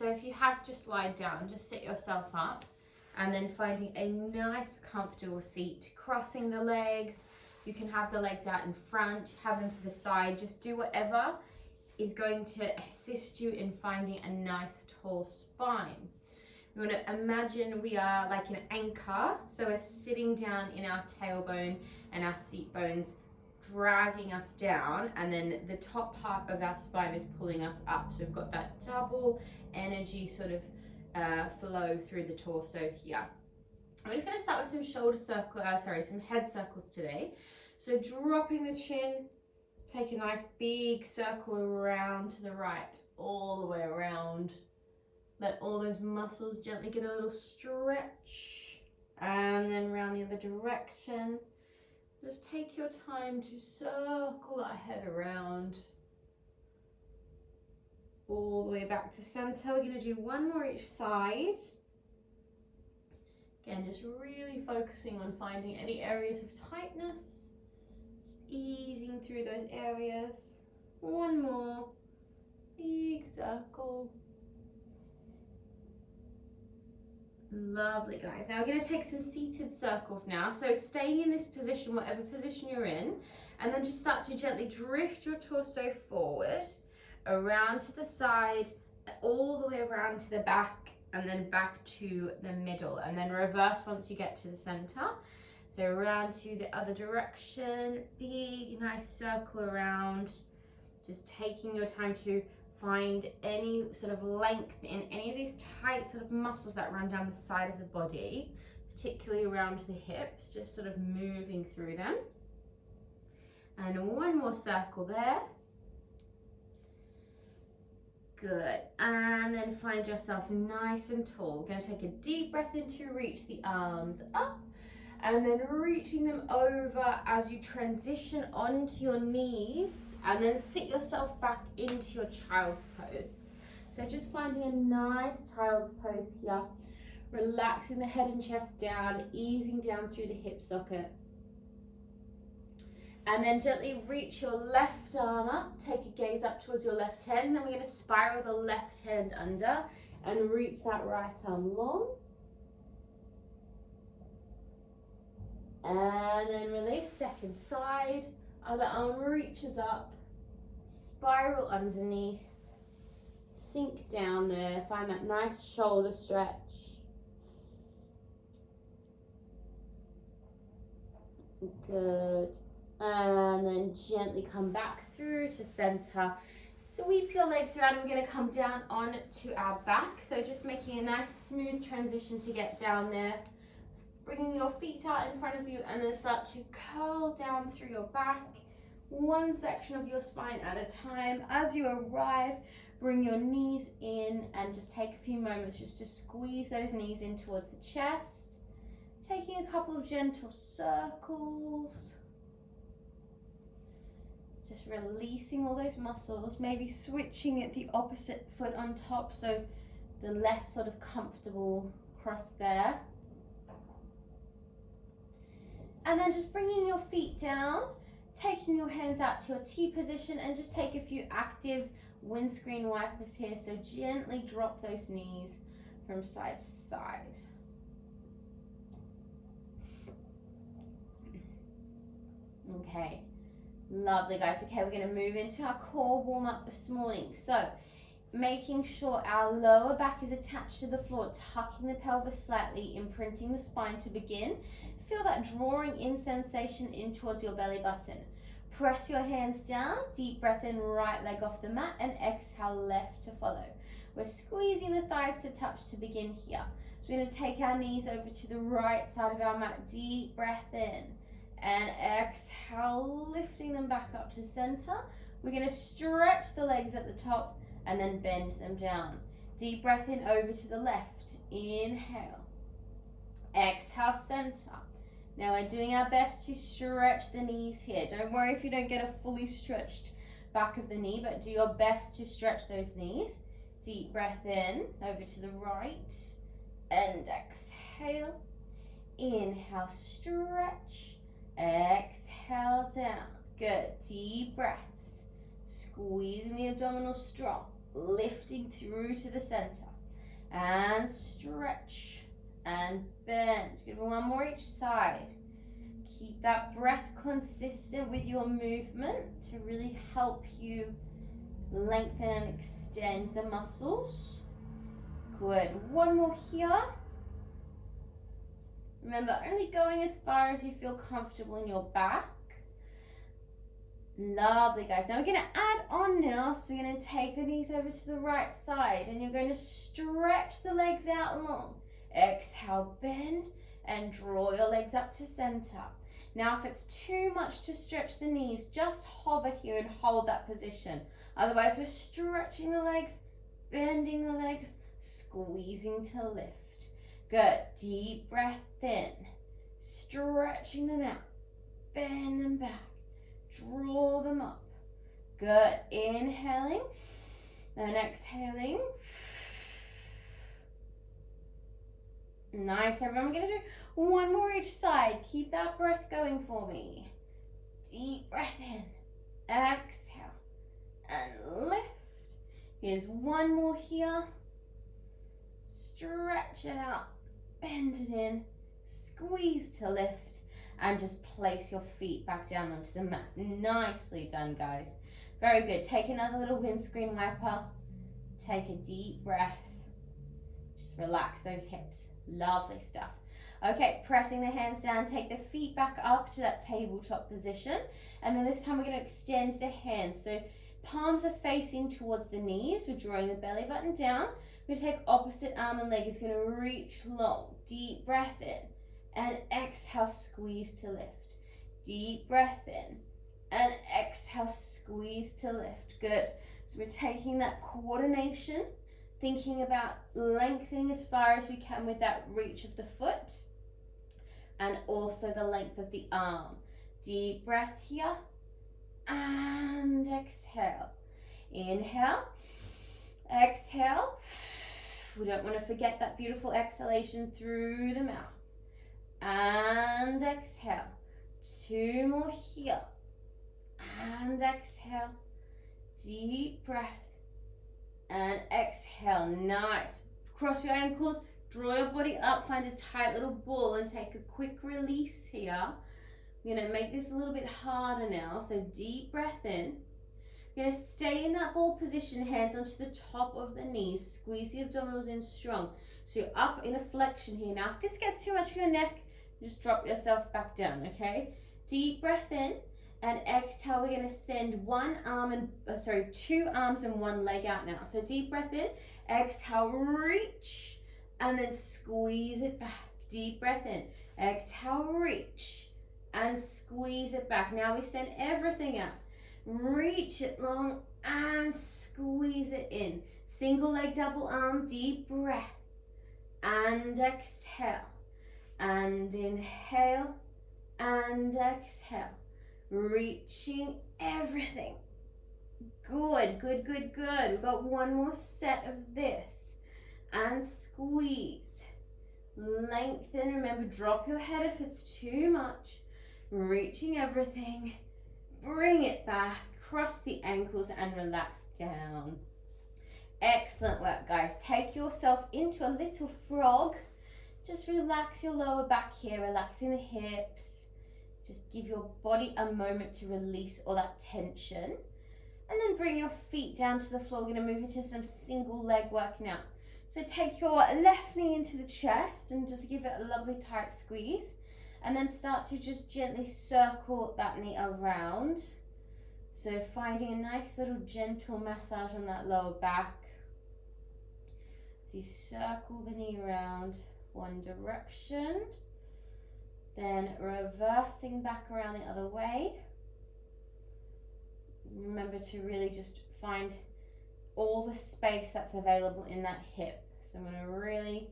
So if you have just lied down, just sit yourself up and then finding a nice comfortable seat, crossing the legs. You can have the legs out in front, have them to the side, just do whatever is going to assist you in finding a nice tall spine. We want to imagine we are like an anchor, so we're sitting down in our tailbone and our seat bones dragging us down, and then the top part of our spine is pulling us up. So we've got that double energy sort of flow through the torso here. I'm just going to start with some some head circles today. So dropping the chin, take a nice big circle around to the right, all the way around. Let all those muscles gently get a little stretch, and then around the other direction. Just take your time to circle that head around all the way back to center. We're going to do one more each side. Again, just really focusing on finding any areas of tightness. Just easing through those areas. One more. Big circle. Lovely, guys. Now we're going to take some seated circles now. So stay in this position, whatever position you're in, and then just start to gently drift your torso forward, around to the side, all the way around to the back, and then back to the middle, and then reverse once you get to the center. So around to the other direction, big nice circle around, just taking your time to find any sort of length in any of these tight sort of muscles that run down the side of the body, particularly around the hips, just sort of moving through them. And one more circle there. Good. And then find yourself nice and tall. We're going to take a deep breath in to reach the arms up, and then reaching them over as you transition onto your knees, and then sit yourself back into your child's pose. So just finding a nice child's pose here, relaxing the head and chest down, easing down through the hip sockets. And then gently reach your left arm up, take a gaze up towards your left hand, then we're going to spiral the left hand under and reach that right arm long. And then release, second side, other arm reaches up, spiral underneath, sink down there, find that nice shoulder stretch. Good. And then gently come back through to center. Sweep your legs around. We're going to come down on to our back. So just making a nice smooth transition to get down there. Bringing your feet out in front of you, and then start to curl down through your back. One section of your spine at a time. As you arrive, bring your knees in and just take a few moments just to squeeze those knees in towards the chest. Taking a couple of gentle circles. Just releasing all those muscles, maybe switching it the opposite foot on top, so the less sort of comfortable cross there. And then just bringing your feet down, taking your hands out to your T position, and just take a few active windscreen wipers here. So gently drop those knees from side to side. Okay, lovely, guys. Okay, we're going to move into our core warm up this morning. So making sure our lower back is attached to the floor, tucking the pelvis slightly, imprinting the spine to begin. Feel that drawing in sensation in towards your belly button. Press your hands down, deep breath in, right leg off the mat, and exhale, left to follow. We're squeezing the thighs to touch to begin here. So we're going to take our knees over to the right side of our mat, deep breath in, and exhale, lifting them back up to center. We're going to stretch the legs at the top and then bend them down. Deep breath in over to the left, inhale, exhale, center. Now we're doing our best to stretch the knees here. Don't worry if you don't get a fully stretched back of the knee, but do your best to stretch those knees. Deep breath in, over to the right, and exhale. Inhale, stretch, exhale, down. Good, deep breaths. Squeezing the abdominals strong. lifting through to the center. And stretch and bend. Give me one more each side. Keep that breath consistent with your movement to really help you lengthen and extend the muscles. Good. One more here. Remember, only going as far as you feel comfortable in your back. Lovely, guys. Now we're going to add on now. So you're going to take the knees over to the right side and you're going to stretch the legs out long. Exhale, bend and draw your legs up to center. Now, if it's too much to stretch the knees, just hover here and hold that position. Otherwise, we're stretching the legs, bending the legs, squeezing to lift. Good. Deep breath in. Stretching them out. Bend them back. Draw them up. Good. Inhaling and exhaling. Nice, everyone. We're going to do one more each side. Keep that breath going for me. Deep breath in. Exhale. And lift. Here's one more here. Stretch it out. Bend it in. Squeeze to lift. And just place your feet back down onto the mat. Nicely done, guys. Very good. Take another little windscreen wiper. Take a deep breath. Just relax those hips. Lovely stuff. Okay, pressing the hands down, take the feet back up to that tabletop position. And then this time we're going to extend the hands. So palms are facing towards the knees. We're drawing the belly button down. We're going to take opposite arm and leg. It's going to reach long. Deep breath in. And exhale, squeeze to lift. Deep breath in. And exhale, squeeze to lift. Good. So we're taking that coordination, thinking about lengthening as far as we can with that reach of the foot. And also the length of the arm. Deep breath here. And exhale. Inhale. Exhale. We don't want to forget that beautiful exhalation through the mouth. And exhale. Two more here. And exhale. Deep breath. And exhale. Nice. Cross your ankles. Draw your body up. Find a tight little ball and take a quick release here. We're going to make this a little bit harder now. So deep breath in. You're going to stay in that ball position. Hands onto the top of the knees. Squeeze the abdominals in strong. So you're up in a flexion here. Now, if this gets too much for your neck, just drop yourself back down, okay? Deep breath in and exhale. We're going to send two arms and one leg out now. So deep breath in, exhale, reach, and then squeeze it back. Deep breath in, exhale, reach, and squeeze it back. Now we send everything out. Reach it long and squeeze it in. Single leg, double arm, deep breath, and exhale. And inhale and exhale. Reaching everything. Good, good, good, good. We've got one more set of this. And squeeze. Lengthen. Remember, drop your head if it's too much. Reaching everything. Bring it back. Cross the ankles and relax down. Excellent work, guys. Take yourself into a little frog. Just relax your lower back here, relaxing the hips. Just give your body a moment to release all that tension. And then bring your feet down to the floor. We're going to move into some single leg work now. So take your left knee into the chest and just give it a lovely tight squeeze. And then start to just gently circle that knee around. So finding a nice little gentle massage on that lower back. So you circle the knee around. One direction, then reversing back around the other way. Remember to really just find all the space that's available in that hip. So I'm going to really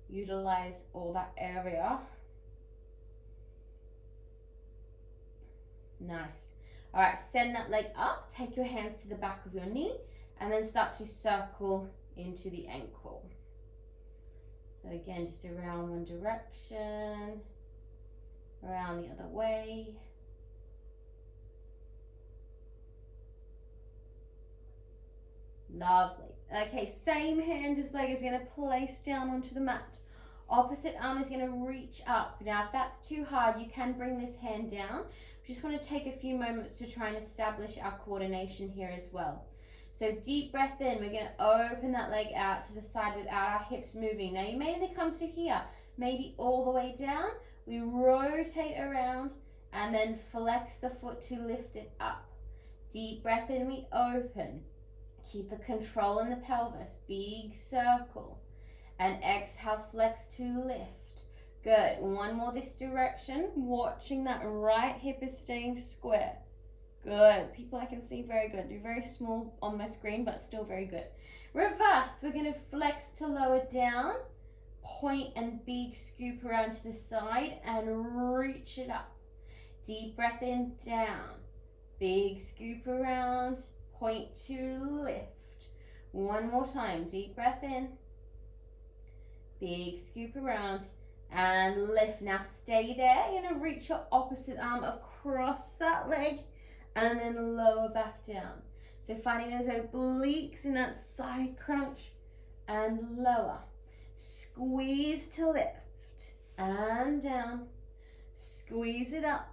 utilize all that area. Nice. All right, send that leg up, take your hands to the back of your knee, and then start to circle into the ankle. So again, just around one direction, around the other way. Lovely. Okay, same hand as leg is going to place down onto the mat. Opposite arm is going to reach up. Now, if that's too hard, you can bring this hand down. We just want to take a few moments to try and establish our coordination here as well. So deep breath in. We're going to open that leg out to the side without our hips moving. Now, you mainly come to here, maybe all the way down. We rotate around and then flex the foot to lift it up. Deep breath in, we open. Keep the control in the pelvis, big circle. And exhale, flex to lift. Good, one more this direction. Watching that right hip is staying square. Good, people I can see, very good. You're very small on my screen, but still very good. Reverse, we're gonna flex to lower down. Point and big scoop around to the side and reach it up. Deep breath in, down. Big scoop around, point to lift. One more time, deep breath in. Big scoop around and lift. Now stay there. You're going to reach your opposite arm across that leg and then lower back down. So finding those obliques in that side crunch and lower. Squeeze to lift and down. Squeeze it up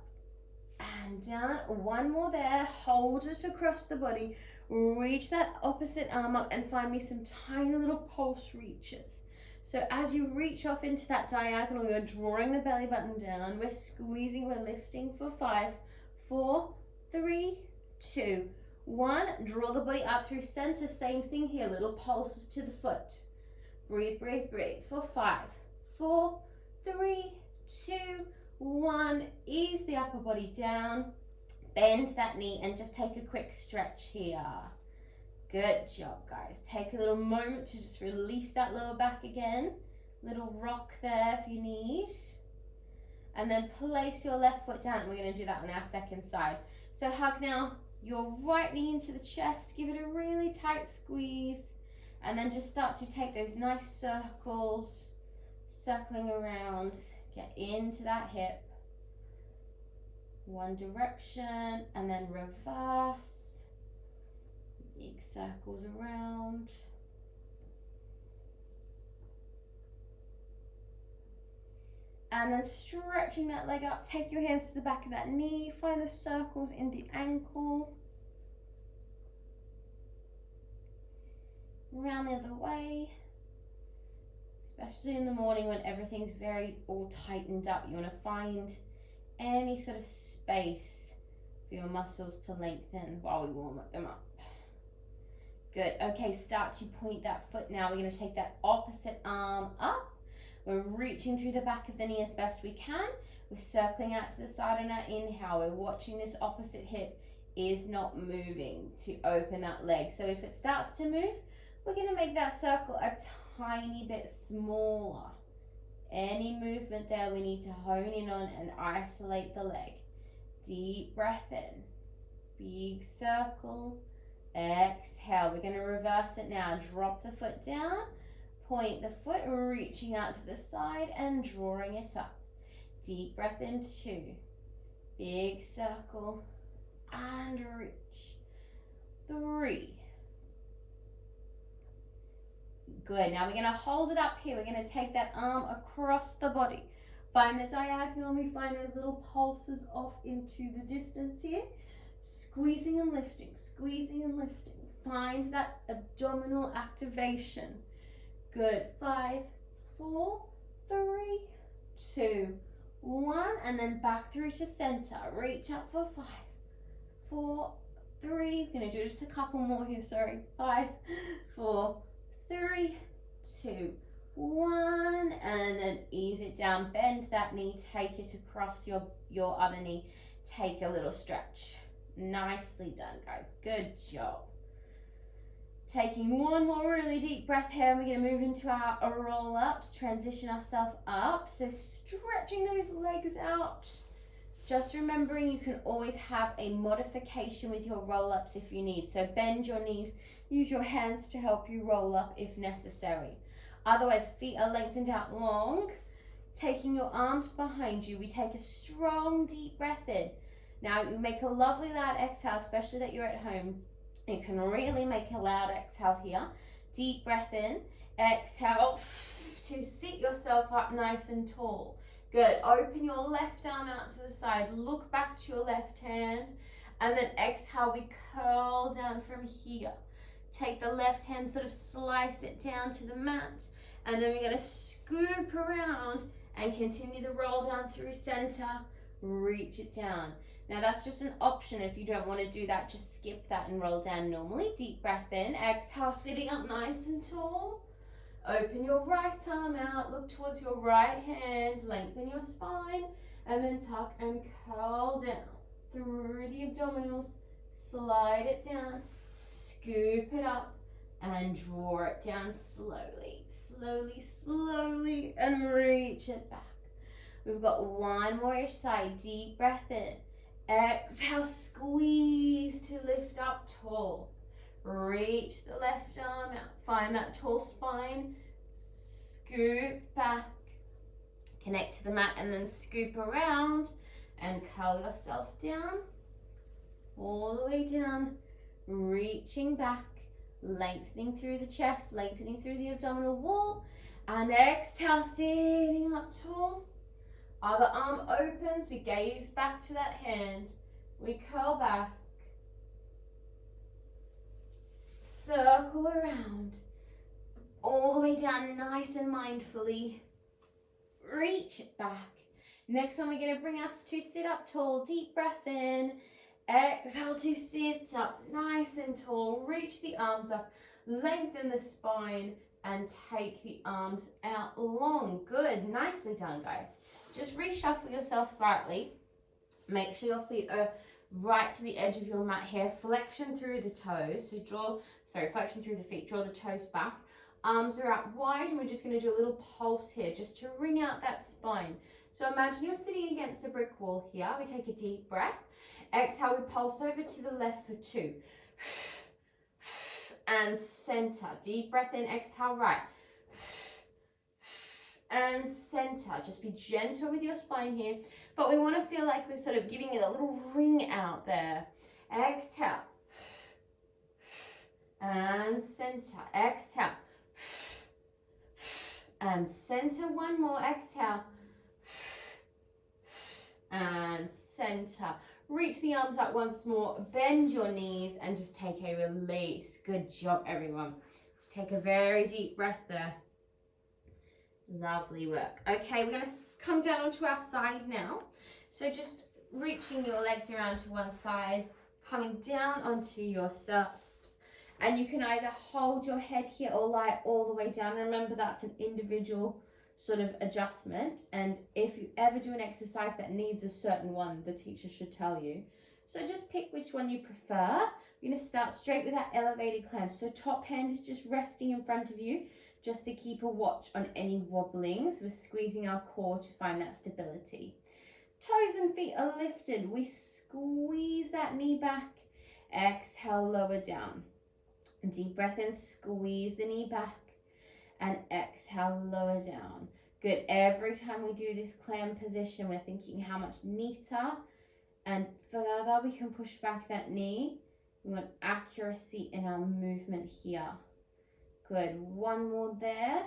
and down. One more there. Hold it across the body. Reach that opposite arm up and find me some tiny little pulse reaches. So as you reach off into that diagonal, you're drawing the belly button down. We're squeezing, we're lifting for 5, 4, 3, 2, 1. Draw the body up through center. Same thing here, little pulses to the foot. Breathe, breathe, breathe for 5, 4, 3, 2, 1. Ease the upper body down. Bend that knee and just take a quick stretch here. Good job, guys. Take a little moment to just release that lower back again. Little rock there if you need. And then place your left foot down. And we're going to do that on our second side. So hug now your right knee into the chest. Give it a really tight squeeze. And then just start to take those nice circles, circling around. Get into that hip. One direction and then reverse. Big circles around. And then stretching that leg up. Take your hands to the back of that knee. Find the circles in the ankle. Around the other way. Especially in the morning when everything's very all tightened up. You want to find any sort of space for your muscles to lengthen while we warm them up. Good. Okay, start to point that foot now. We're going to take that opposite arm up. We're reaching through the back of the knee as best we can. We're circling out to the side on our inhale. We're watching this opposite hip is not moving to open that leg. So if it starts to move, we're going to make that circle a tiny bit smaller. Any movement there we need to hone in on and isolate the leg. Deep breath in. Big circle. Exhale. We're going to reverse it now. Drop the foot down. Point the foot, reaching out to the side and drawing it up. Deep breath in, 2. Big circle. And reach. 3. Good. Now we're going to hold it up here. We're going to take that arm across the body. Find the diagonal. We find those little pulses off into the distance here. Squeezing and lifting, squeezing and lifting. Find that abdominal activation. Good. 5, 4, 3, 2, 1. And then back through to center. Reach up for 5, 4, 3. We're going to do just a couple more here. Sorry. 5, 4, 3, 2, 1. And then ease it down. Bend that knee. Take it across your other knee. Take a little stretch. Nicely done, guys. Good job. Taking one more really deep breath here, and we're going to move into our roll-ups, transition ourselves up. So stretching those legs out. Just remembering you can always have a modification with your roll-ups if you need. So bend your knees, use your hands to help you roll up if necessary. Otherwise, feet are lengthened out long. Taking your arms behind you, we take a strong deep breath in. Now you make a lovely loud exhale, especially that you're at home. You can really make a loud exhale here. Deep breath in. Exhale to sit yourself up nice and tall. Good. Open your left arm out to the side. Look back to your left hand. And then exhale, we curl down from here. Take the left hand, sort of slice it down to the mat. And then we're going to scoop around and continue to roll down through center. Reach it down. Now that's just an option. If you don't want to do that, just skip that and roll down normally. Deep breath in. Exhale, sitting up nice and tall. Open your right arm out. Look towards your right hand. Lengthen your spine. And then tuck and curl down through the abdominals. Slide it down. Scoop it up. And draw it down slowly. Slowly, slowly. And reach it back. We've got one more each side. Deep breath in. Exhale, squeeze to lift up tall. Reach the left arm out. Find that tall spine. Scoop back. Connect to the mat and then scoop around and curl yourself down. All the way down. Reaching back. Lengthening through the chest. Lengthening through the abdominal wall. And exhale, sitting up tall. Other arm opens, we gaze back to that hand. We curl back. Circle around. All the way down, nice and mindfully. Reach it back. Next one, we're going to bring us to sit up tall. Deep breath in. Exhale to sit up nice and tall. Reach the arms up. Lengthen the spine. And take the arms out long. Good. Nicely done, guys. Just reshuffle yourself slightly. Make sure your feet are right to the edge of your mat here. Flexion through the toes. So flexion through the feet. Draw the toes back. Arms are out wide, and we're just going to do a little pulse here just to wring out that spine. So imagine you're sitting against a brick wall here. We take a deep breath. Exhale, we pulse over to the left for 2. And center. Deep breath in. Exhale, right. And center. Just be gentle with your spine here. But we want to feel like we're sort of giving it a little ring out there. Exhale. And center. Exhale. And center. One more. Exhale. And center. Reach the arms up once more. Bend your knees and just take a release. Good job, everyone. Just take a very deep breath there. Lovely work. Okay, we're going to come down onto our side now. So just reaching your legs around to one side, coming down onto your side. And you can either hold your head here or lie all the way down. Remember, that's an individual sort of adjustment. And if you ever do an exercise that needs a certain one, the teacher should tell you. So just pick which one you prefer. We're going to start straight with that elevated clamp. So top hand is just resting in front of you, just to keep a watch on any wobblings. We're squeezing our core to find that stability. Toes and feet are lifted. We squeeze that knee back. Exhale, lower down. Deep breath in, squeeze the knee back. And exhale, lower down. Good. Every time we do this clam position, we're thinking how much neater and further we can push back that knee. We want accuracy in our movement here. Good. One more there.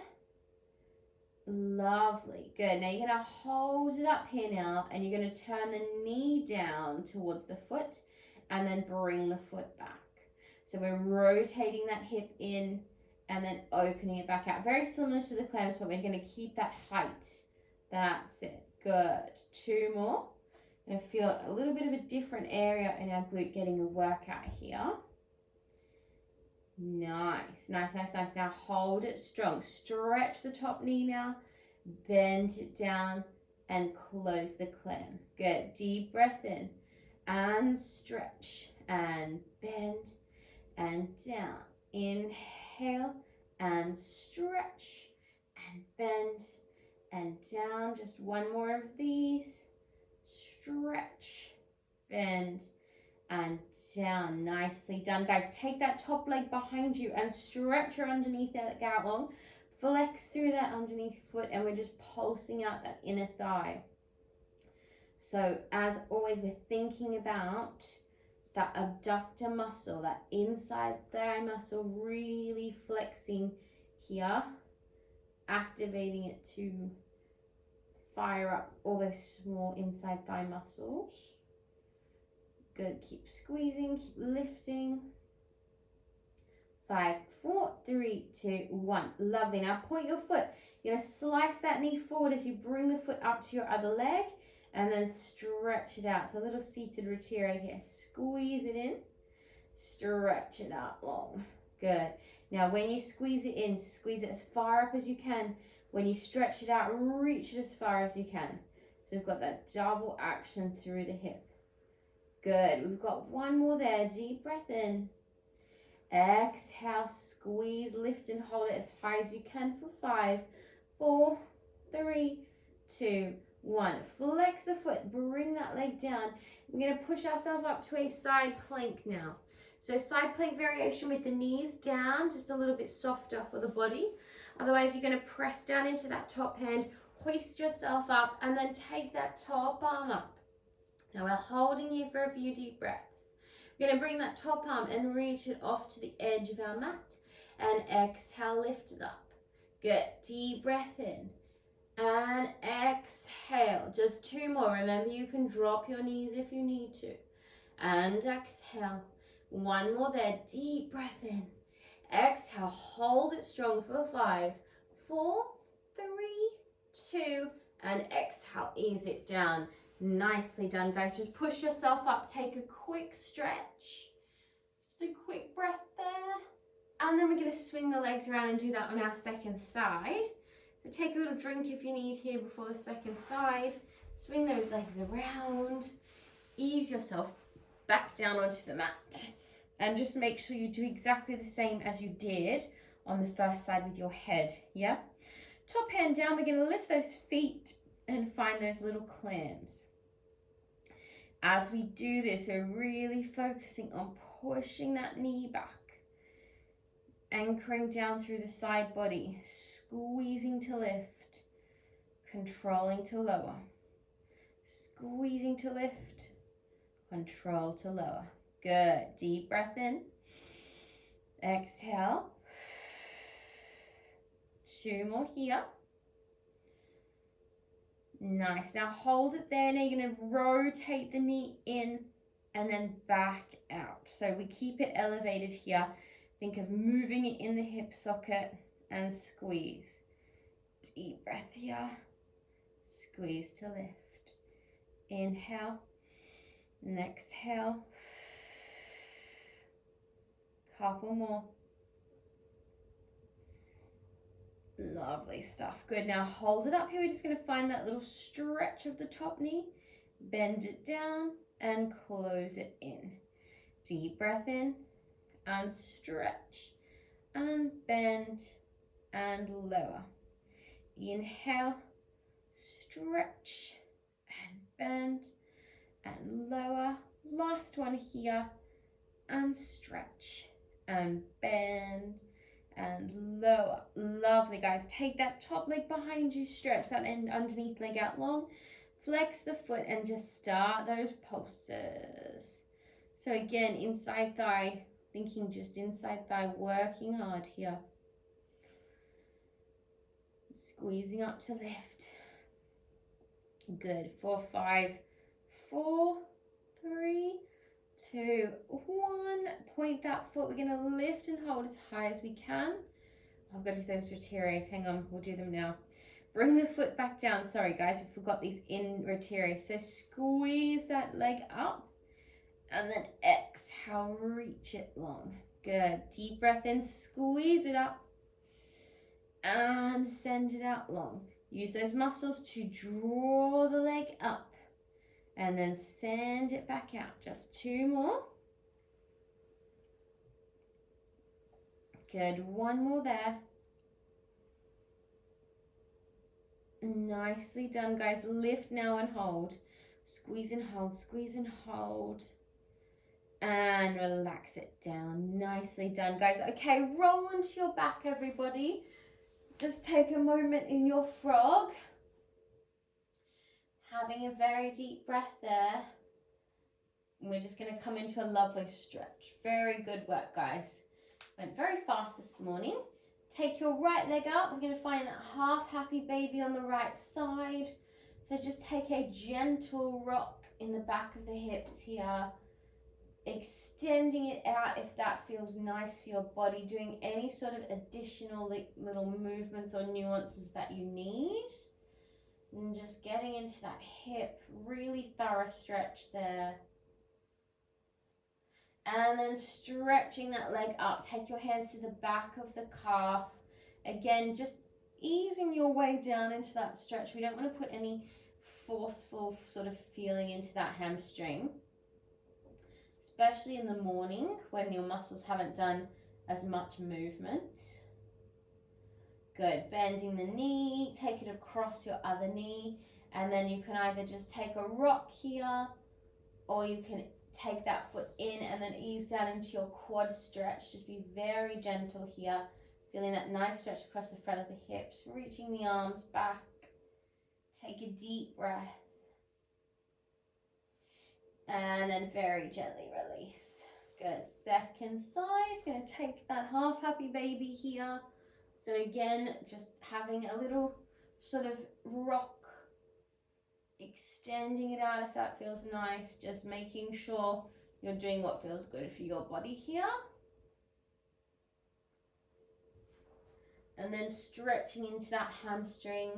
Lovely. Good. Now you're going to hold it up here now, and you're going to turn the knee down towards the foot and then bring the foot back. So we're rotating that hip in and then opening it back out. Very similar to the clams, but we're going to keep that height. That's it. Good. 2 more. I'm going to feel a little bit of a different area in our glute getting a workout here. Nice, nice, nice, nice. Now hold it strong. Stretch the top knee now. Bend it down and close the clam. Good. Deep breath in and stretch and bend and down. Inhale and stretch and bend and down. Just one more of these. Stretch, bend, and down. Nicely done, guys. Take that top leg behind you and stretch your underneath leg out long. Flex through that underneath foot, and we're just pulsing out that inner thigh. So as always, we're thinking about that abductor muscle, that inside thigh muscle, really flexing here, activating it to fire up all those small inside thigh muscles. Good, keep squeezing, keep lifting. 5, 4, 3, 2, 1. Lovely. Now point your foot. You're going to slice that knee forward as you bring the foot up to your other leg and then stretch it out. So a little seated rotary here. Squeeze it in, stretch it out long. Good. Now when you squeeze it in, squeeze it as far up as you can. When you stretch it out, reach it as far as you can. So we've got that double action through the hip. Good. We've got one more there. Deep breath in. Exhale, squeeze, lift and hold it as high as you can for 5, 4, 3, 2, 1. Flex the foot, bring that leg down. We're going to push ourselves up to a side plank now. So side plank variation with the knees down, just a little bit softer for the body. Otherwise, you're going to press down into that top hand, hoist yourself up, and then take that top arm up. Now we're holding here for a few deep breaths. We're going to bring that top arm and reach it off to the edge of our mat. And exhale, lift it up. Good. Deep breath in. And exhale. Just 2 more. Remember, you can drop your knees if you need to. And exhale. 1 more there. Deep breath in. Exhale. Hold it strong for 5, 4, 3, 2, and exhale. Ease it down. Nicely done, guys. Just push yourself up. Take a quick stretch. Just a quick breath there. And then we're going to swing the legs around and do that on our second side. So take a little drink if you need here before the second side. Swing those legs around. Ease yourself back down onto the mat. And just make sure you do exactly the same as you did on the first side with your head. Yeah? Top hand down. We're going to lift those feet and find those little clams. As we do this, we're really focusing on pushing that knee back, anchoring down through the side body, squeezing to lift, controlling to lower, squeezing to lift, control to lower. Good. Deep breath in. Exhale. 2 more here. Nice. Now hold it there. Now you're going to rotate the knee in and then back out. So we keep it elevated here. Think of moving it in the hip socket and squeeze. Deep breath here. Squeeze to lift. Inhale and exhale. Couple more. Lovely stuff. Good. Now hold it up here. We're just going to find that little stretch of the top knee. Bend it down and close it in. Deep breath in and stretch and bend and lower. Inhale, stretch and bend and lower. Last one here and stretch and bend and lower. Lovely, guys. Take that top leg behind you, stretch that end underneath leg out long, flex the foot and just start those pulses. So again, inside thigh, thinking just inside thigh, working hard here. Squeezing up to lift. Good. 4, 5, 4, 3, 2, 1. Point that foot. We're going to lift and hold as high as we can. I've got to do those rotaries. Hang on, we'll do them now. Bring the foot back down. Sorry, guys, we forgot these in rotaries. So squeeze that leg up and then exhale, reach it long. Good. Deep breath in, squeeze it up and send it out long. Use those muscles to draw the leg up and then send it back out. Just 2 more. Good. 1 more there. Nicely done, guys. Lift now and hold. Squeeze and hold, squeeze and hold. And relax it down. Nicely done, guys. Okay, roll onto your back, everybody. Just take a moment in your frog. Having a very deep breath there. We're just going to come into a lovely stretch. Very good work, guys. Went very fast this morning. Take your right leg up. We're going to find that half happy baby on the right side. So just take a gentle rock in the back of the hips here. Extending it out if that feels nice for your body. Doing any sort of additional little movements or nuances that you need. And just getting into that hip. Really thorough stretch there. And then stretching that leg up. Take your hands to the back of the calf. Again, just easing your way down into that stretch. We don't want to put any forceful sort of feeling into that hamstring. Especially in the morning when your muscles haven't done as much movement. Good. Bending the knee. Take it across your other knee. And then you can either just take a rock here, or you can take that foot in and then ease down into your quad stretch. Just be very gentle here. Feeling that nice stretch across the front of the hips. Reaching the arms back. Take a deep breath. And then very gently release. Good. Second side. Going to take that half happy baby here. So again, just having a little sort of rock. Extending it out if that feels nice. Just making sure you're doing what feels good for your body here. And then stretching into that hamstring.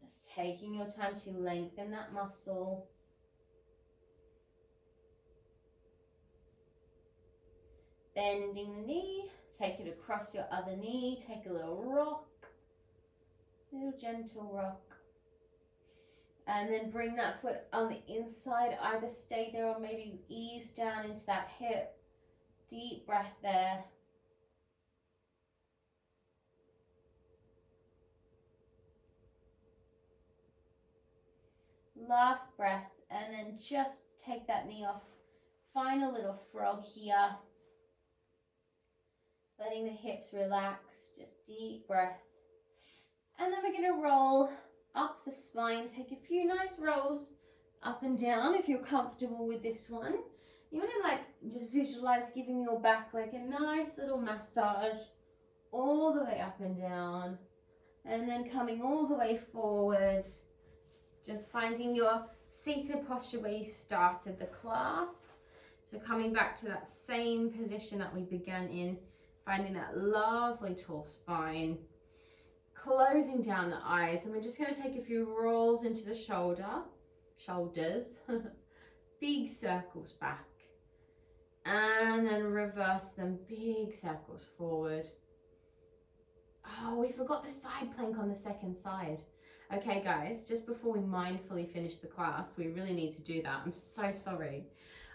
Just taking your time to lengthen that muscle. Bending the knee. Take it across your other knee. Take a little rock. Little gentle rock. And then bring that foot on the inside. Either stay there or maybe ease down into that hip. Deep breath there. Last breath. And then just take that knee off. Final little frog here. Letting the hips relax. Just deep breath. And then we're going to roll up the spine. Take a few nice rolls up and down if you're comfortable with this one. You want to just visualize giving your back a nice little massage all the way up and down, and then coming all the way forward, just finding your seated posture where you started the class. So coming back to that same position that we began in, finding that lovely tall spine. Closing down the eyes, and we're just going to take a few rolls into the shoulders, big circles back, and then reverse them, big circles forward. Oh, we forgot the side plank on the second side. Okay guys, just before we mindfully finish the class, we really need to do that. I'm so sorry.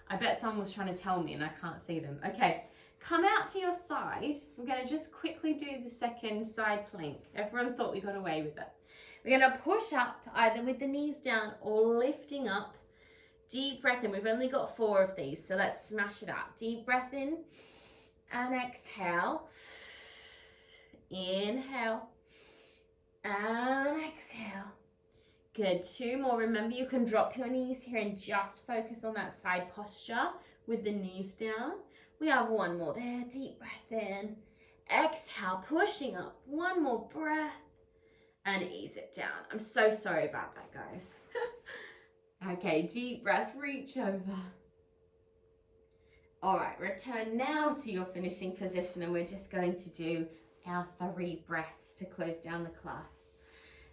I bet someone was trying to tell me and I can't see them. Okay. Come out to your side. We're going to just quickly do the second side plank. Everyone thought we got away with it. We're going to push up either with the knees down or lifting up. Deep breath in. We've only got 4 of these, so let's smash it out. Deep breath in and exhale. Inhale and exhale. Good. 2 more. Remember, you can drop your knees here and just focus on that side posture with the knees down. We have 1 more there. Deep breath in. Exhale, pushing up. 1 more breath. And ease it down. I'm so sorry about that, guys. Okay, deep breath. Reach over. All right, return now to your finishing position. And we're just going to do our 3 breaths to close down the class.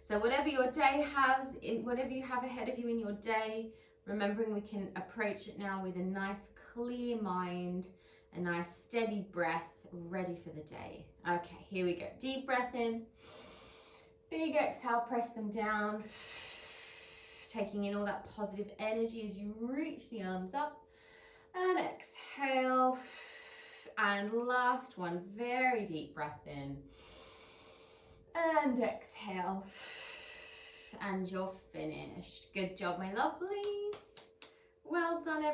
So whatever your day has, whatever you have ahead of you in your day, remembering we can approach it now with a nice clear mind. A nice steady breath, ready for the day. Okay, here we go. Deep breath in. Big exhale, press them down. Taking in all that positive energy as you reach the arms up. And exhale. And last one, very deep breath in. And exhale. And you're finished. Good job, my lovelies. Well done, everyone.